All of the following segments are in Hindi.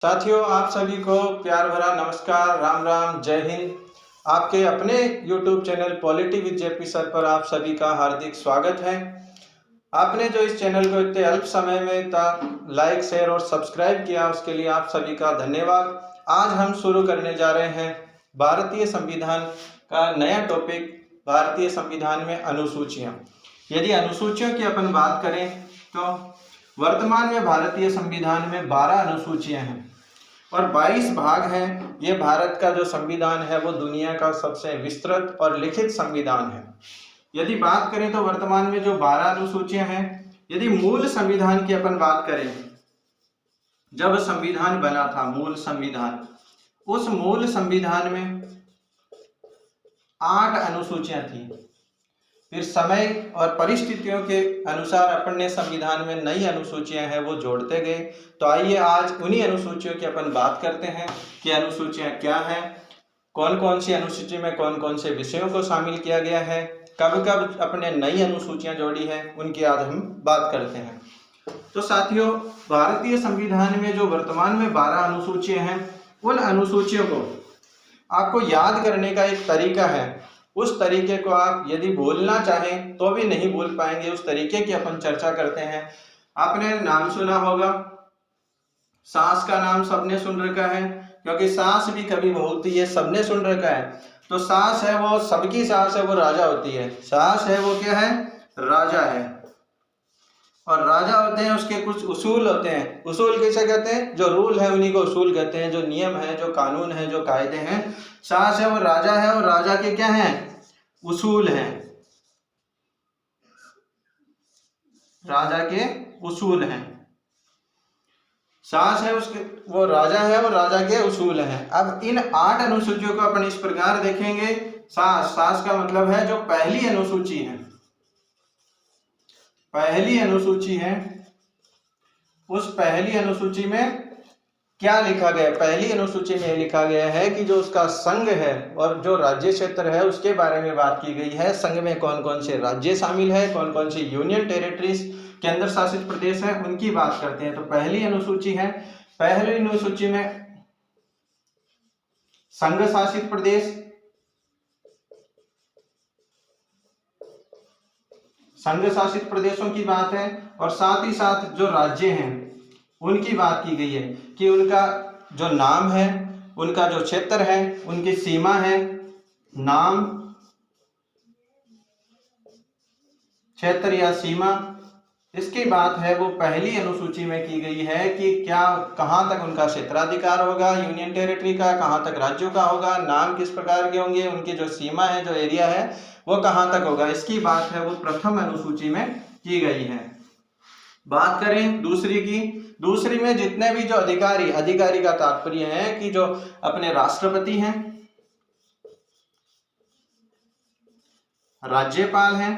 साथियों, आप सभी को प्यार भरा नमस्कार, राम राम, जय हिंद। आपके अपने YouTube channel polity with JP sir पर आप सभी का हार्दिक स्वागत है। आपने जो इस चैनल को इतने अल्प समय में लाइक, शेयर और सब्सक्राइब किया, उसके लिए आप सभी का धन्यवाद। आज हम शुरू करने जा रहे हैं भारतीय संविधान का नया टॉपिक, भारतीय संविधान में अनुसूचियां। यदि अनुसूचियों की अपन बात करें तो वर्तमान में भारतीय संविधान में 12 अनुसूचियां हैं और 22 भाग हैं। ये भारत का जो संविधान है वो दुनिया का सबसे विस्तृत और लिखित संविधान है। यदि बात करें तो वर्तमान में जो 12 अनुसूचियां हैं, यदि मूल संविधान की अपन बात करें, जब संविधान बना था मूल संविधान, उस मूल संविधान में 8 अनुसूचियां थी। फिर समय और परिस्थितियों के अनुसार अपन ने संविधान में नई अनुसूचियां हैं वो जोड़ते गए। तो आइए आज उन्हीं अनुसूचियों की अपन बात करते हैं कि अनुसूचियां क्या हैं, कौन कौन सी अनुसूची में कौन कौन से विषयों को शामिल किया गया है, कब कब अपने नई अनुसूचियां जोड़ी है, उनकी आज हम बात करते हैं। तो साथियों, भारतीय संविधान में जो वर्तमान में 12 अनुसूचियां हैं, उन अनुसूचियों को आपको याद करने का एक तरीका है। उस तरीके को आप यदि भूलना चाहें तो भी नहीं भूल पाएंगे। उस तरीके की अपन चर्चा करते हैं। आपने नाम सुना होगा, सास का नाम सबने सुन रखा है, क्योंकि सास भी कभी बोलती है, सबने सुन रखा है। तो सास है वो सबकी सास है, वो राजा होती है। सास है वो क्या है? राजा है। और राजा होते हैं, उसके कुछ उसूल होते हैं। उसूल किसे कहते हैं? जो रूल है उन्हीं को उसूल कहते हैं, जो नियम है, जो कानून है, जो कायदे हैं। सास है वो राजा है और राजा के क्या हैं? उसूल हैं। राजा के उसूल हैं। सास है उसके, वो राजा है और राजा के उसूल हैं। अब इन 8 अनुसूचियों को अपन इस प्रकार देखेंगे। सास का मतलब है जो पहली अनुसूची है, पहली अनुसूची है। उस पहली अनुसूची में क्या लिखा गया? पहली अनुसूची में लिखा गया है कि जो उसका संघ है और जो राज्य क्षेत्र है उसके बारे में बात की गई है। संघ में कौन कौन से राज्य शामिल है, कौन कौन सी यूनियन टेरिटरीज, केंद्र शासित प्रदेश है, उनकी बात करते हैं। तो पहली अनुसूची है, पहली अनुसूची में संघ शासित प्रदेश, संघ शासित प्रदेशों की बात है, और साथ ही साथ जो राज्य हैं उनकी बात की गई है कि उनका जो नाम है, उनका जो क्षेत्र है, उनकी सीमा है, नाम, क्षेत्र या सीमा, इसकी बात है वो पहली अनुसूची में की गई है कि क्या कहां तक उनका क्षेत्राधिकार होगा यूनियन टेरिटरी का, कहां तक राज्यों का होगा, नाम किस प्रकार के होंगे, उनकी जो सीमा है, जो एरिया है वो कहां तक होगा, इसकी बात है वो प्रथम अनुसूची में की गई है। बात करें दूसरी की, दूसरी में जितने भी जो अधिकारी, अधिकारी का तात्पर्य है कि जो अपने राष्ट्रपति हैं, राज्यपाल हैं,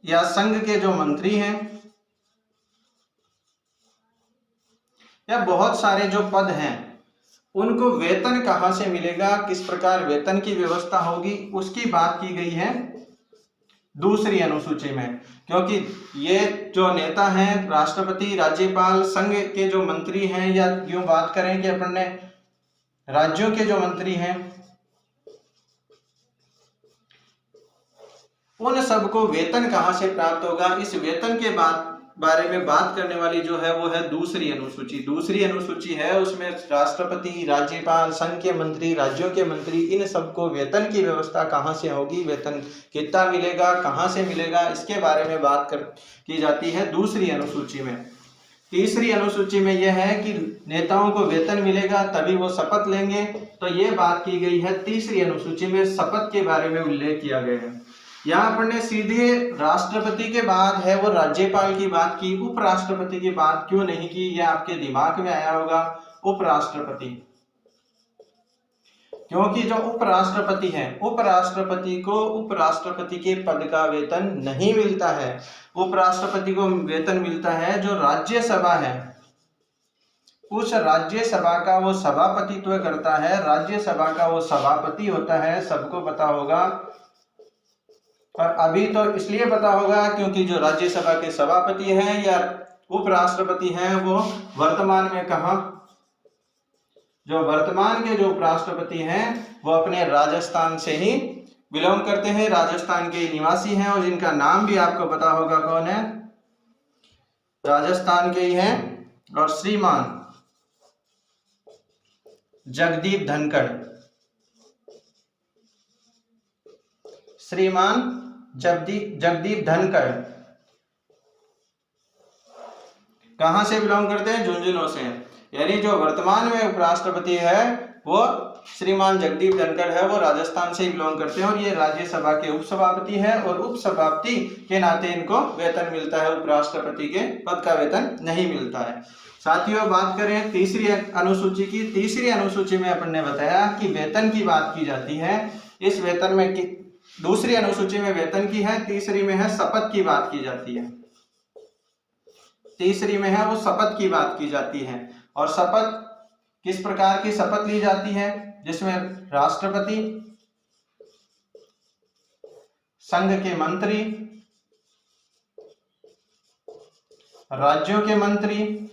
या संघ के जो मंत्री हैं, या बहुत सारे जो पद हैं, उनको वेतन कहां से मिलेगा, किस प्रकार वेतन की व्यवस्था होगी, उसकी बात की गई है दूसरी अनुसूची में। क्योंकि ये जो नेता हैं, राष्ट्रपति, राज्यपाल, संघ के जो मंत्री हैं, या यूं बात करें कि अपन ने राज्यों के जो मंत्री हैं, उन सबको वेतन कहां से प्राप्त होगा, इस वेतन के बारे में बात करने वाली जो है वो है दूसरी अनुसूची। दूसरी अनुसूची है, उसमें राष्ट्रपति, राज्यपाल, संघ के मंत्री, राज्यों के मंत्री, इन सबको वेतन की व्यवस्था कहां से होगी, वेतन कितना मिलेगा, कहां से मिलेगा, इसके बारे में बात की जाती है दूसरी अनुसूची में। तीसरी अनुसूची में यह है कि नेताओं को वेतन मिलेगा तभी वो शपथ लेंगे। तो ये बात की गई है तीसरी अनुसूची में, शपथ के बारे में उल्लेख किया गया है। यहाँ पर ने सीधे राष्ट्रपति के बाद है वो राज्यपाल की बात की, उपराष्ट्रपति की बात क्यों नहीं की? यह आपके दिमाग में आया होगा, उपराष्ट्रपति। क्योंकि जो उपराष्ट्रपति है, उपराष्ट्रपति को उपराष्ट्रपति के पद का वेतन नहीं मिलता है। उपराष्ट्रपति को वेतन मिलता है जो राज्यसभा है, उस राज्यसभा का वो सभापतित्व करता है, राज्यसभा का वो सभापति होता है। सबको पता होगा और अभी तो इसलिए पता होगा क्योंकि जो राज्यसभा के सभापति हैं या उपराष्ट्रपति हैं वो वर्तमान में कहाँ, जो वर्तमान के जो उपराष्ट्रपति हैं वो अपने राजस्थान से ही बिलोंग करते हैं, राजस्थान के निवासी हैं और जिनका नाम भी आपको पता होगा कौन है, राजस्थान के ही हैं और श्रीमान जगदीप धनखड़। श्रीमान जगदीप धनखड़ कहां से बिलोंग करते हैं, झुंझुनू से। यानी जो वर्तमान में उपराष्ट्रपति है वो श्रीमान जगदीप धनखड़ है, वो राजस्थान से ही बिलोंग करते हैं और ये राज्यसभा के उपसभापति है और उपसभापति के नाते इनको वेतन मिलता है, उपराष्ट्रपति के पद का वेतन नहीं मिलता है। साथियों, बात करें तीसरी अनुसूची की। तीसरी अनुसूची में अपन ने बताया कि वेतन की बात की जाती है। इस वेतन में दूसरी अनुसूची में वेतन की है, तीसरी में है शपथ की बात की जाती है। तीसरी में है वो शपथ की बात की जाती है। और शपथ किस प्रकार की शपथ ली जाती है, जिसमें राष्ट्रपति, संघ के मंत्री, राज्यों के मंत्री,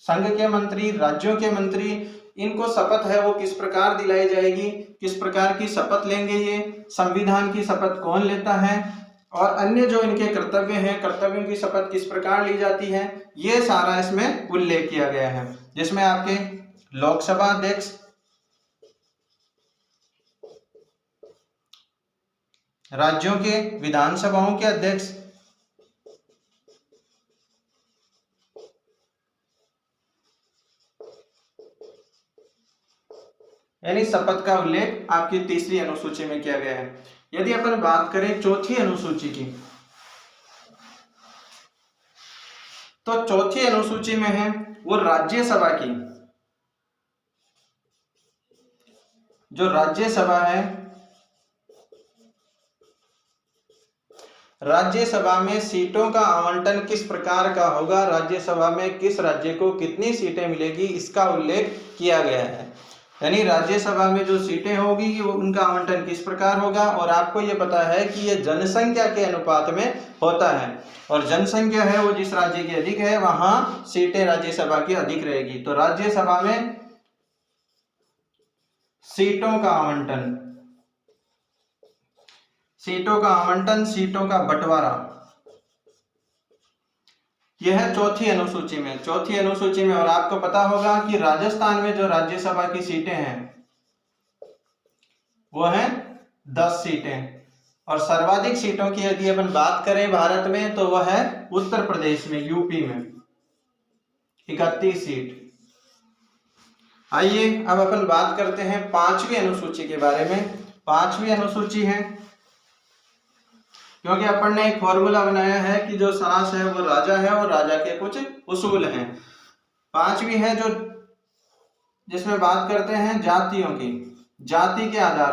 संघ के मंत्री, राज्यों के मंत्री, इनको शपथ है वो किस प्रकार दिलाई जाएगी, किस प्रकार की शपथ लेंगे, ये संविधान की शपथ कौन लेता है और अन्य जो इनके कर्तव्य हैं, कर्तव्यों की शपथ किस प्रकार ली जाती है, ये सारा इसमें उल्लेख किया गया है। जिसमें आपके लोकसभा अध्यक्ष, राज्यों के विधानसभाओं के अध्यक्ष, यानी शपथ का उल्लेख आपकी तीसरी अनुसूची में किया गया है। यदि अपन बात करें चौथी अनुसूची की, तो चौथी अनुसूची में है वो राज्यसभा की। जो राज्यसभा है, राज्यसभा में सीटों का आवंटन किस प्रकार का होगा, राज्यसभा में किस राज्य को कितनी सीटें मिलेगी, इसका उल्लेख किया गया है। यानी राज्यसभा में जो सीटें होगी वो उनका आवंटन किस प्रकार होगा। और आपको ये पता है कि ये जनसंख्या के अनुपात में होता है और जनसंख्या है वो जिस राज्य की अधिक है वहां सीटें राज्यसभा की अधिक रहेगी। तो राज्यसभा में सीटों का आवंटन, सीटों का बंटवारा, यह है चौथी अनुसूची में। चौथी अनुसूची में और आपको पता होगा कि राजस्थान में जो राज्यसभा की सीटें हैं वो है 10 सीटें और सर्वाधिक सीटों की यदि अपन बात करें भारत में तो वह है उत्तर प्रदेश में, यूपी में 31 सीट। आइए अब अपन बात करते हैं पांचवी अनुसूची के बारे में। पांचवी अनुसूची है क्योंकि अपन ने एक फॉर्मूला बनाया है कि जो सरास है वो राजा है और राजा के कुछ उसूल हैं। पांचवी है जो जिसमें बात करते हैं जातियों की। जाति के आधार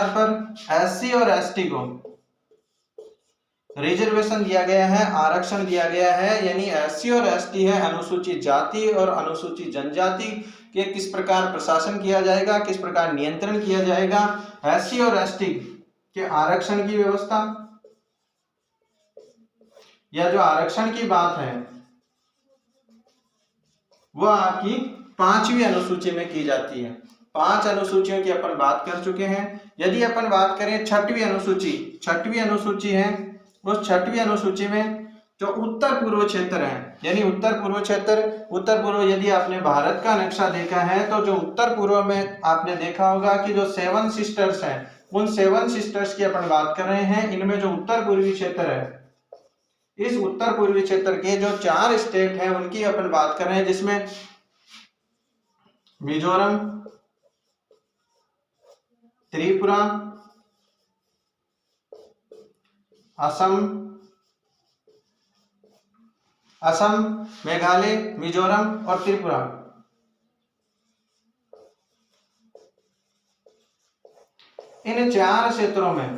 पर एससी और एसटी को रिजर्वेशन दिया गया है, आरक्षण दिया गया है। यानी एससी और एसटी है अनुसूचित जाति और अनुसूचित जनजाति के किस प्रकार प्रशासन किया जाएगा, किस प्रकार नियंत्रण किया जाएगा। एससी और एसटी के आरक्षण की व्यवस्था या जो आरक्षण की बात है वह आपकी पांचवी अनुसूची में की जाती है। 5 अनुसूचियों की अपन बात कर चुके हैं। यदि अपन बात करें छठवीं अनुसूची है, उस छठवीं अनुसूची में जो उत्तर पूर्व क्षेत्र है, यानी उत्तर पूर्व यदि आपने भारत का नक्शा देखा है तो जो उत्तर पूर्व में आपने देखा होगा कि जो 7 सिस्टर्स हैं, उन 7 सिस्टर्स की अपन बात कर रहे हैं। इनमें जो उत्तर पूर्वी क्षेत्र है, इस उत्तर पूर्वी क्षेत्र के जो 4 स्टेट हैं उनकी अपन बात कर रहे हैं, जिसमें मिजोरम, त्रिपुरा, असम, मेघालय, मिजोरम और त्रिपुरा। इन 4 क्षेत्रों में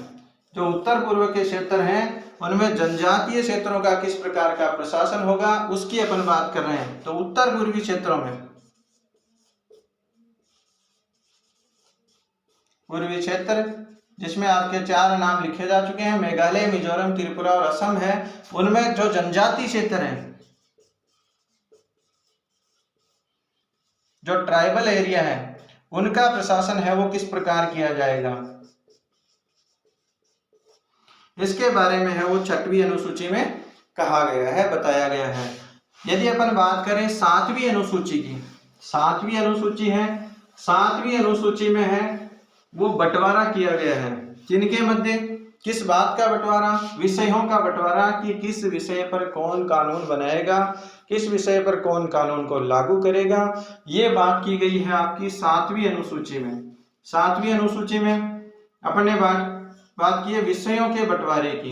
जो उत्तर पूर्व के क्षेत्र हैं उनमें जनजातीय क्षेत्रों का किस प्रकार का प्रशासन होगा उसकी अपन बात कर रहे हैं। तो उत्तर पूर्वी क्षेत्रों में पूर्वी क्षेत्र, जिसमें आपके 4 नाम लिखे जा चुके हैं, मेघालय, मिजोरम, त्रिपुरा और असम है। उनमें जो जनजाति क्षेत्र हैं, जो ट्राइबल एरिया है, उनका प्रशासन है वो किस प्रकार किया जाएगा, इसके बारे में है वो 6वीं अनुसूची में कहा गया है, बताया गया है। यदि अपन बात करें 7वीं अनुसूची की, 7वीं अनुसूची है, 7वीं अनुसूची में है वो बंटवारा किया गया है। किनके मध्य, किस बात का बंटवारा, विषयों का बंटवारा, कि किस विषय पर कौन कानून बनाएगा, किस विषय पर कौन कानून को लागू करेगा, ये बात की गई है आपकी 7वीं अनुसूची में। 7वीं अनुसूची में अपन ने बात की है विषयों के बंटवारे की,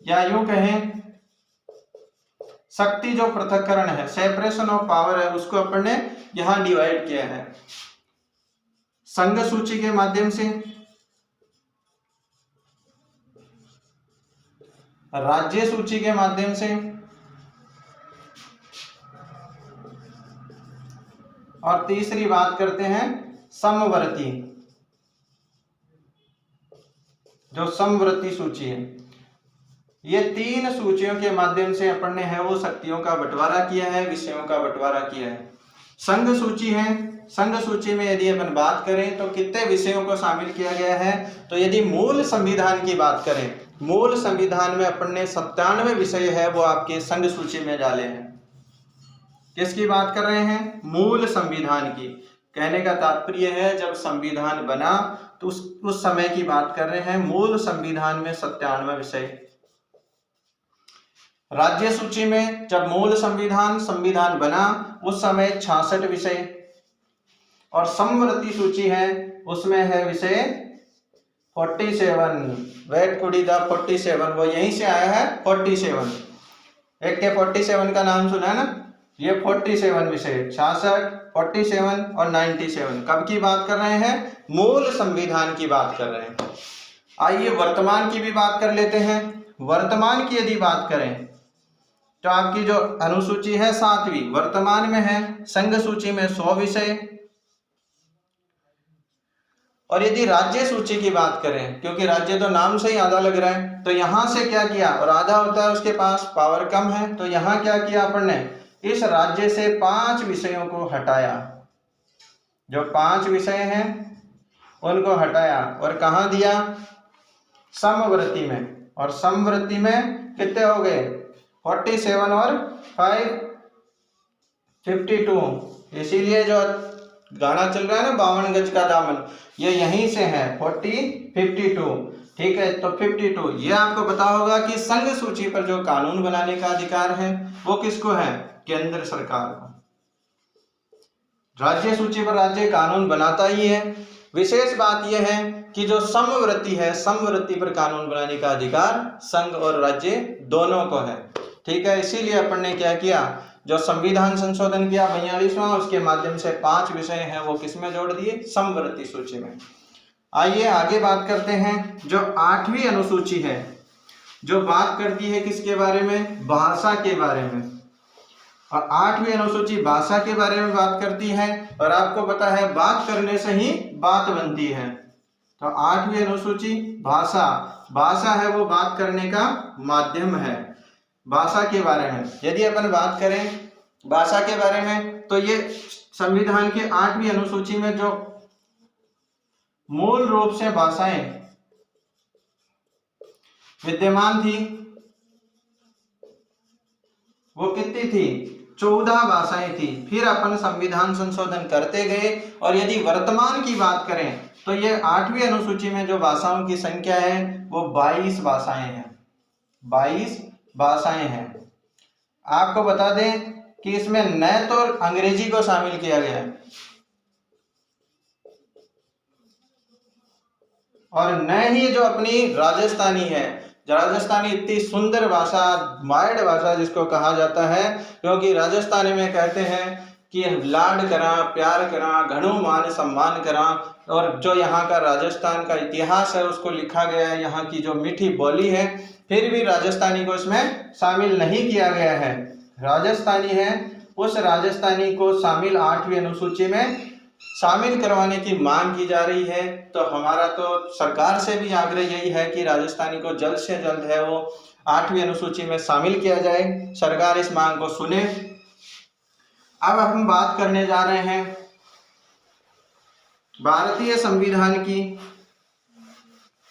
या यूं कहें शक्ति जो पृथक्करण है, सेपरेशन ऑफ पावर है, उसको अपन ने यहां डिवाइड किया है। संघ सूची के माध्यम से, राज्य सूची के माध्यम से और तीसरी बात करते हैं समवर्ती, जो समवर्ती सूची है। ये 3 सूचियों के माध्यम से अपन ने है वो शक्तियों का बंटवारा किया है, विषयों का बंटवारा किया है। संघ सूची है, संघ सूची में यदि अपन बात करें तो कितने विषयों को शामिल किया गया है, तो यदि मूल संविधान की बात करें, मूल संविधान में अपन ने 97 विषय है वो आपके संघ सूची में डाले हैं। किसकी बात कर रहे हैं, मूल संविधान की। कहने का तात्पर्य है जब संविधान बना तो उस समय की बात कर रहे हैं, मूल संविधान में 97 विषय। राज्य सूची में जब मूल संविधान बना उस समय 66 विषय, और समवर्ती सूची है उसमें है विषय 47, वेट कुड़ी दा 47, वो यहीं से आया है 47। एक के 47 का नाम सुना है ना, ये 47 विषय, 66, 47 और 97 कब की बात कर रहे हैं, मूल संविधान की बात कर रहे हैं। आइए वर्तमान की भी बात कर लेते हैं। वर्तमान की यदि बात करें तो आपकी जो अनुसूची है 7वीं, वर्तमान में है संघ सूची में 100 विषय। और यदि राज्य सूची की बात करें, क्योंकि राज्य तो नाम से ही आधा लग रहा है, तो यहां से क्या किया, और आधा होता है उसके पास, पावर कम है, तो यहां क्या किया अपन ने, इस राज्य से 5 विषयों को हटाया, जो 5 विषय हैं उनको हटाया और कहां दिया, समवर्ती में। और समवर्ती में कितने हो गए, 47 और 5 52। इसीलिए जो गाना चल रहा है ना 52 गज का दामन, ये यहीं से है 52। ठीक है, तो 52 ये आपको पता होगा कि संघ सूची पर जो कानून बनाने का अधिकार है वो किसको है, केंद्र सरकार को। राज्य सूची पर राज्य कानून बनाता ही है। विशेष बात यह है कि जो समवर्ती है, समवर्ती पर कानून बनाने का अधिकार संघ और राज्य दोनों को है। ठीक है, इसीलिए अपन ने क्या किया, जो संविधान संशोधन किया 42वां, उसके माध्यम से 5 विषय हैं वो किसमें जोड़ दिए, समवर्ती सूची में। आइए आगे बात करते हैं। जो 8वीं अनुसूची है, जो बात करती है किसके बारे में, भाषा के बारे में। और 8वीं अनुसूची भाषा के बारे में बात करती है, और आपको पता है बात करने से ही बात बनती है। तो 8वीं अनुसूची भाषा, भाषा है वो बात करने का माध्यम है। भाषा के बारे में यदि अपन बात करें भाषा के बारे में, तो ये संविधान के 8वीं अनुसूची में जो मूल रूप से भाषाएं विद्यमान थी वो कितनी थी, 14 भाषाएं थी। फिर अपन संविधान संशोधन करते गए, और यदि वर्तमान की बात करें तो ये 8वीं अनुसूची में जो भाषाओं की संख्या है वो 22 भाषाएं हैं। 22 भाषाएं हैं। आपको बता दें कि इसमें न तो अंग्रेजी को शामिल किया गया है और न ही जो अपनी राजस्थानी है। राजस्थानी इतनी सुंदर भाषा, मायड़ भाषा जिसको कहा जाता है, क्योंकि राजस्थानी में कहते हैं कि लाड करा, प्यार करा, घणो मान सम्मान करा। और जो यहाँ का राजस्थान का इतिहास है उसको लिखा गया है, यहाँ की जो मीठी बोली है, फिर भी राजस्थानी को इसमें शामिल नहीं किया गया है। राजस्थानी है, उस राजस्थानी को शामिल 8वीं अनुसूची में शामिल करवाने की मांग की जा रही है। तो हमारा तो सरकार से भी आग्रह यही है कि राजस्थानी को जल्द से जल्द है वो 8वीं अनुसूची में शामिल किया जाए। सरकार इस मांग को सुने। अब हम बात करने जा रहे हैं भारतीय संविधान की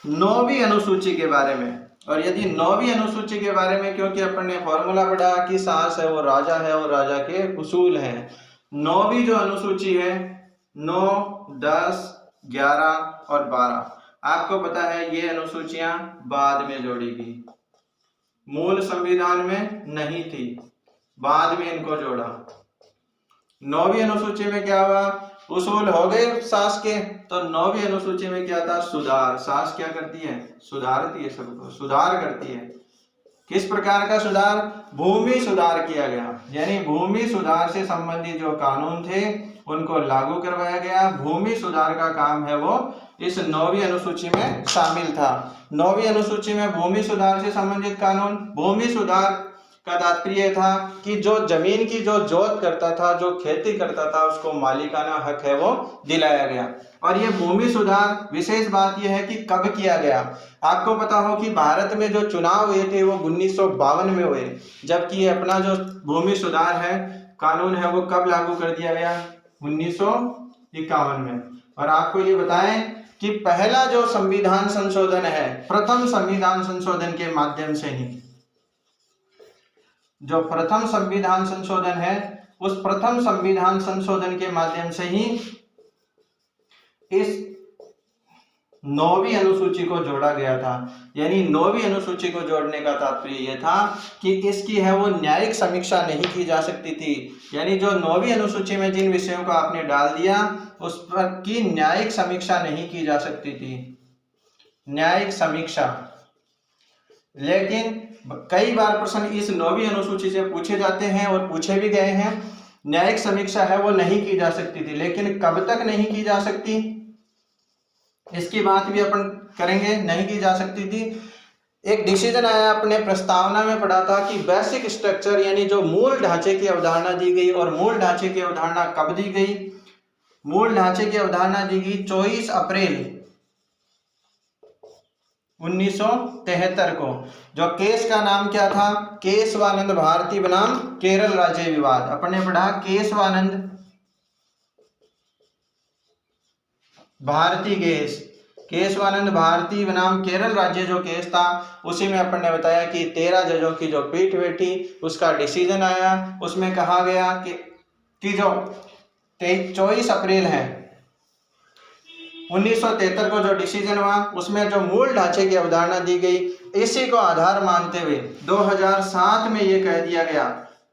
9वीं अनुसूची के बारे में। और यदि 9वीं अनुसूची के बारे में, क्योंकि अपन ने फॉर्मूला पढ़ा कि सास है वो राजा है और राजा के उसूल हैं। 9वीं जो अनुसूची है, 9, 10, 11 और 12, आपको पता है ये अनुसूचियां बाद में जोड़ी गई, मूल संविधान में नहीं थी, बाद में इनको जोड़ा। 9वीं अनुसूची में क्या हुआ, उसूल हो गए सास के, तो 9वीं अनुसूची में क्या था, सुधार। सास क्या करती है, सुधारती है, सबको सुधार करती है। किस प्रकार का सुधार, भूमि सुधार किया गया, यानी भूमि सुधार से संबंधित जो कानून थे उनको लागू करवाया गया। भूमि सुधार का काम है वो इस 9वीं अनुसूची में शामिल था। 9वीं अनुसूची में भूमि सुधार से संबंधित कानून, भूमि सुधार का तात्पर्य था कि जो जमीन की जो जोत करता था, जो खेती करता था, उसको मालिकाना हक है वो दिलाया गया। और ये भूमि सुधार, विशेष बात यह है कि कब किया गया। आपको पता हो कि भारत में जो चुनाव हुए थे वो 1952 में हुए, जबकि ये अपना जो भूमि सुधार है कानून है वो कब लागू कर दिया गया, 1951 में। और आपको ये बताएं कि पहला जो संविधान संशोधन है, प्रथम संविधान संशोधन के माध्यम से ही, जो प्रथम संविधान संशोधन है, उस प्रथम संविधान संशोधन के माध्यम से ही इस 9वीं अनुसूची को जोड़ा गया था। यानी 9वीं अनुसूची को जोड़ने का तात्पर्य यह था कि इसकी है वो न्यायिक समीक्षा नहीं की जा सकती थी। यानी जो 9वीं अनुसूची में जिन विषयों को आपने डाल दिया उस पर की न्यायिक समीक्षा नहीं की जा सकती थी, न्यायिक समीक्षा। लेकिन कई बार प्रश्न इस 9वीं अनुसूची से पूछे जाते हैं और पूछे भी गए हैं। न्यायिक समीक्षा है वो नहीं की जा सकती थी, लेकिन कब तक नहीं की जा सकती इसकी बात भी अपन करेंगे। नहीं की जा सकती थी, एक डिसीजन आया, अपने प्रस्तावना में पढ़ा था कि बेसिक स्ट्रक्चर यानी जो मूल ढांचे की अवधारणा दी गई। और मूल ढांचे की अवधारणा कब दी गई, मूल ढांचे की अवधारणा दी गई 24 अप्रैल 1973 को। जो केस का नाम क्या था, केशवानंद भारती बनाम केरल राज्य विवाद। अपने पढ़ा केशवानंद भारती केस, केशवानंद भारती बनाम केरल राज्य जो केस था, उसी में अपन ने बताया कि 13 जजों की जो पीठ बैठी उसका डिसीजन आया। उसमें कहा गया कि जो 24 अप्रैल है 1973 को जो डिसीजन हुआ उसमें जो मूल ढांचे की अवधारणा दी गई, इसी को आधार मानते हुए 2007 में ये कह दिया गया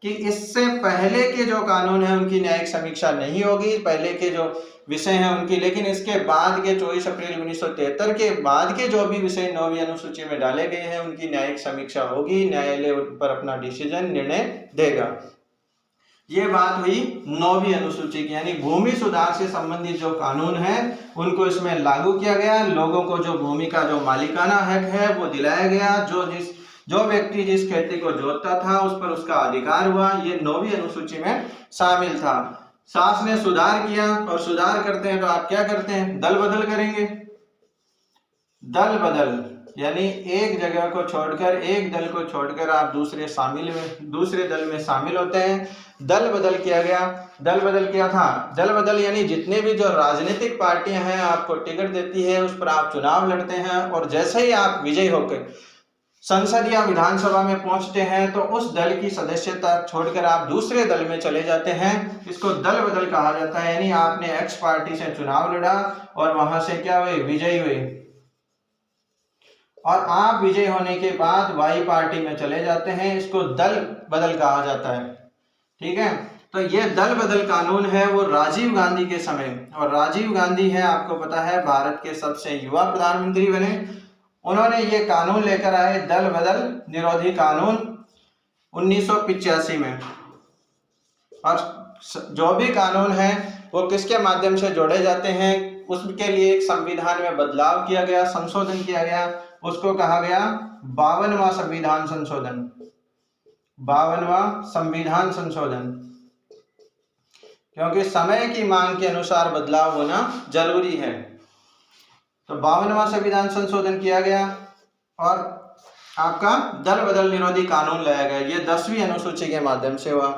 कि इससे पहले के जो कानून है उनकी न्यायिक समीक्षा नहीं होगी, पहले के जो विषय हैं उनकी, लेकिन इसके बाद के 24 अप्रैल 1973 के बाद के जो भी विषय 9वीं अनुसूची में डाले गए हैं उनकी न्यायिक समीक्षा होगी, न्यायालय उन पर अपना डिसीजन निर्णय देगा। ये बात हुई 9वीं अनुसूची की, यानी भूमि सुधार से संबंधित जो कानून है उनको इसमें लागू किया गया। लोगों को जो भूमि का जो मालिकाना हक है वो दिलाया गया। जो व्यक्ति जिस खेती को जोतता था उस पर उसका अधिकार हुआ। ये 9वीं अनुसूची में शामिल था। सास ने सुधार किया, और सुधार करते हैं तो आप क्या करते हैं, दल बदल करेंगे। दल बदल यानी एक जगह को छोड़कर, एक दल को छोड़कर आप दूसरे दल में शामिल होते हैं। दल बदल किया गया। दल बदल किया था, दल बदल यानी जितने भी जो राजनीतिक पार्टियां हैं आपको टिकट देती है उस पर आप चुनाव लड़ते हैं, और जैसे ही आप विजयी होकर संसद या विधानसभा में पहुंचते हैं तो उस दल की सदस्यता छोड़कर आप दूसरे दल में चले जाते हैं। इसको दल बदल कहा जाता है। यानी आपने एक्स पार्टी से चुनाव लड़ा और वहां से क्या हुए, विजयी हुए, और आप विजय होने के बाद वाई पार्टी में चले जाते हैं। इसको दल बदल कहा जाता है। ठीक है, तो ये दल बदल कानून है वो राजीव गांधी के समय, और राजीव गांधी है आपको पता है भारत के सबसे युवा प्रधानमंत्री बने। उन्होंने ये कानून लेकर आए, दल बदल निरोधी कानून 1985 में। और जो भी कानून है वो किसके माध्यम से जोड़े जाते हैं, उसके लिए एक संविधान में बदलाव किया गया, संशोधन किया गया। उसको कहा गया 52वां संविधान संशोधन। 52वां संविधान संशोधन। क्योंकि समय की मांग के अनुसार बदलाव होना जरूरी है। तो 52वां संविधान संशोधन किया गया और आपका दल बदल निरोधी कानून लाया गया। ये 10वीं अनुसूची के माध्यम से हुआ।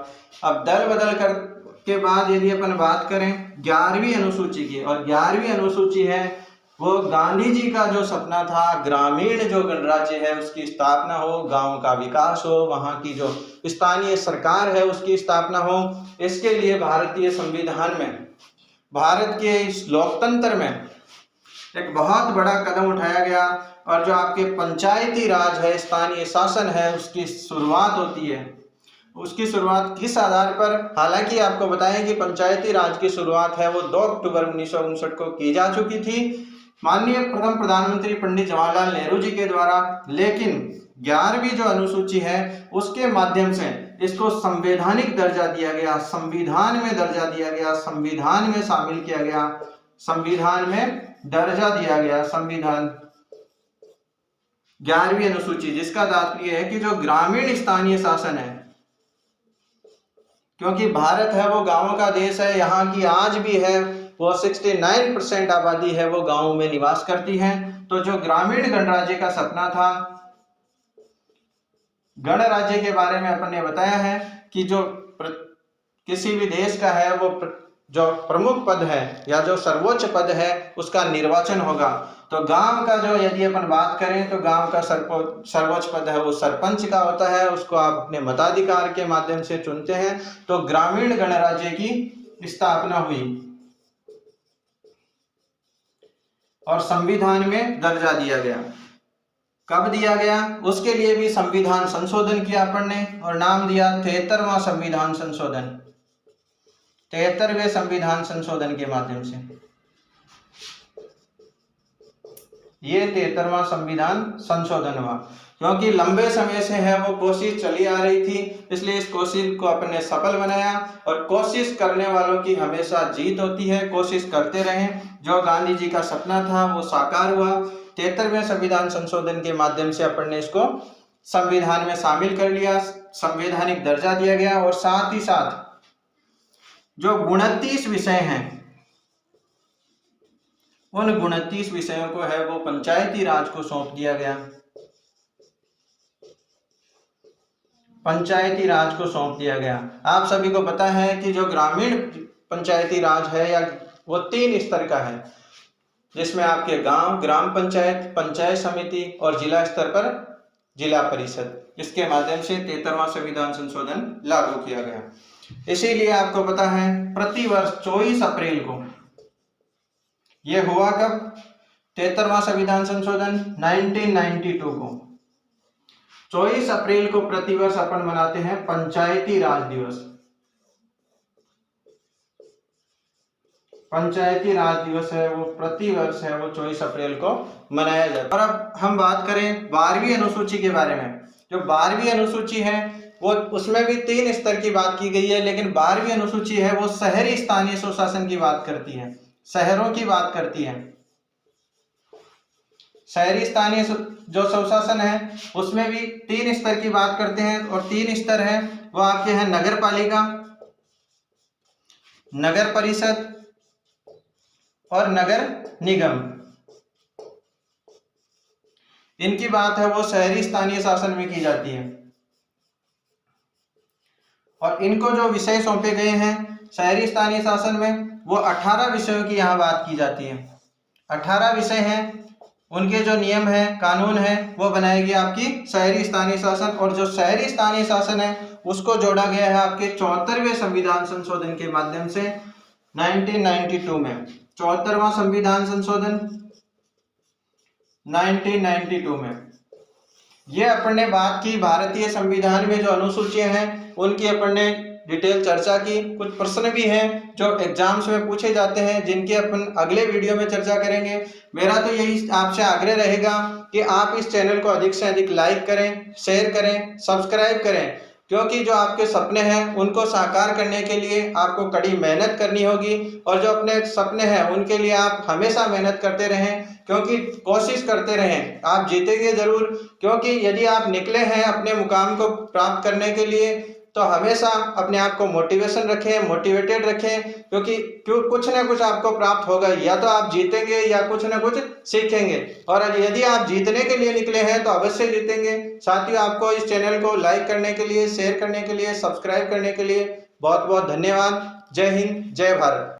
अब दल बदल कर के बाद यदि अपन बात करें 11वीं अनुसूची की, और 11वीं अनुसूची है वो गांधी जी का जो सपना था, ग्रामीण जो गणराज्य है उसकी स्थापना हो, गांव का विकास हो, वहां की जो स्थानीय सरकार है उसकी स्थापना हो। इसके लिए भारतीय संविधान में, भारत के इस लोकतंत्र में एक बहुत बड़ा कदम उठाया गया। और जो आपके पंचायती राज है, स्थानीय शासन है, उसकी शुरुआत होती है। उसकी शुरुआत किस आधार पर, हालांकि आपको बताएं कि पंचायती राज की शुरुआत है वो 2 अक्टूबर 1959 को की जा चुकी थी माननीय प्रथम प्रधानमंत्री पंडित जवाहरलाल नेहरू जी के द्वारा। लेकिन 11वीं जो अनुसूची है उसके माध्यम से इसको संवैधानिक दर्जा दिया गया, संविधान में दर्जा दिया गया, संविधान में शामिल किया गया, संविधान में दर्जा दिया गया। संविधान 11वीं अनुसूची, जिसका तात्पर्य है कि जो ग्रामीण स्थानीय शासन है, क्योंकि भारत है वो गांवों का देश है, यहाँ की आज भी है वो 69% आबादी है वो गांवों में निवास करती है। तो जो ग्रामीण गणराज्य का सपना था, गणराज्य के बारे में अपन ने बताया है कि जो किसी भी देश का है वो जो प्रमुख पद है या जो सर्वोच्च पद है उसका निर्वाचन होगा। तो गांव का जो यदि अपन बात करें तो गांव का सर्वोच्च पद है वो सरपंच का होता है, उसको आप अपने मताधिकार के माध्यम से चुनते हैं। तो ग्रामीण गणराज्य की स्थापना हुई और संविधान में दर्जा दिया गया। कब दिया गया? उसके लिए भी संविधान संशोधन किया अपन ने और नाम दिया 73वां संविधान संशोधन। 73वें संविधान संशोधन के माध्यम से ये 73वां संविधान संशोधन हुआ। क्योंकि लंबे समय से है वो कोशिश चली आ रही थी, इसलिए इस कोशिश को अपन ने सफल बनाया। और कोशिश करने वालों की हमेशा जीत होती है, कोशिश करते रहें। जो गांधी जी का सपना था वो साकार हुआ। 73वें संविधान संशोधन के माध्यम से अपन ने इसको संविधान में शामिल कर लिया, संवैधानिक दर्जा दिया गया। और साथ ही साथ जो 29 विषय हैं, उन 29 विषयों को है वो पंचायती राज को सौंप दिया गया, पंचायती राज को सौंप दिया गया। आप सभी को पता है कि जो ग्रामीण पंचायती राज है या वो 3 स्तर का है, जिसमें आपके गांव, ग्राम पंचायत, पंचायत समिति और जिला स्तर पर जिला परिषद। इसके माध्यम से 73वां संविधान संशोधन लागू किया गया। इसीलिए आपको पता है प्रतिवर्ष 24 अप्रैल को यह हुआ। कब? 73वां संविधान संशोधन 1992 को 24 अप्रैल को प्रतिवर्ष अपन मनाते हैं पंचायती राज दिवस। पंचायती राज दिवस है वो प्रतिवर्ष है वो 24 अप्रैल को मनाया जाता है। और अब हम बात करें 12वीं अनुसूची के बारे में। जो 12वीं अनुसूची है वो, उसमें भी 3 स्तर की बात की गई है, लेकिन 12वीं अनुसूची है वो शहरी स्थानीय स्वशासन की बात करती है, शहरों की बात करती है। शहरी स्थानीय जो स्वशासन है उसमें भी 3 स्तर की बात करते हैं। और 3 स्तर है वो आपके हैं नगर पालिका, नगर परिषद और नगर निगम। इनकी बात है वो शहरी स्थानीय शासन में की जाती है। और इनको जो विषय सौंपे गए हैं शहरी स्थानीय शासन में, वो 18 विषयों की यहाँ बात की जाती है। 18 विषय हैं, उनके जो नियम है, कानून है, वो बनाएगी आपकी शहरी स्थानीय शासन। और जो शहरी स्थानीय शासन है उसको जोड़ा गया है आपके 74वें संविधान संशोधन के माध्यम से 1992 में। 74वां संविधान संशोधन 1992 में। ये अपन ने बात की भारतीय संविधान में जो अनुसूचियां हैं उनकी अपन ने डिटेल चर्चा की। कुछ प्रश्न भी हैं जो एग्जाम्स में पूछे जाते हैं, जिनके अपन अगले वीडियो में चर्चा करेंगे। मेरा तो यही आपसे आग्रह रहेगा कि आप इस चैनल को अधिक से अधिक लाइक करें, शेयर करें, सब्सक्राइब करें, क्योंकि जो आपके सपने हैं उनको साकार करने के लिए आपको कड़ी मेहनत करनी होगी। और जो अपने सपने हैं उनके लिए आप हमेशा मेहनत करते रहें, क्योंकि कोशिश करते रहें, आप जीतेंगे जरूर। क्योंकि यदि आप निकले हैं अपने मुकाम को प्राप्त करने के लिए, तो हमेशा अपने आप को मोटिवेटेड रखें, क्योंकि कुछ ना कुछ आपको प्राप्त होगा, या तो आप जीतेंगे या कुछ ना कुछ सीखेंगे। और यदि आप जीतने के लिए निकले हैं तो अवश्य जीतेंगे। साथियों, आपको इस चैनल को लाइक करने के लिए, शेयर करने के लिए, सब्सक्राइब करने के लिए बहुत बहुत धन्यवाद। जय हिंद, जय भारत।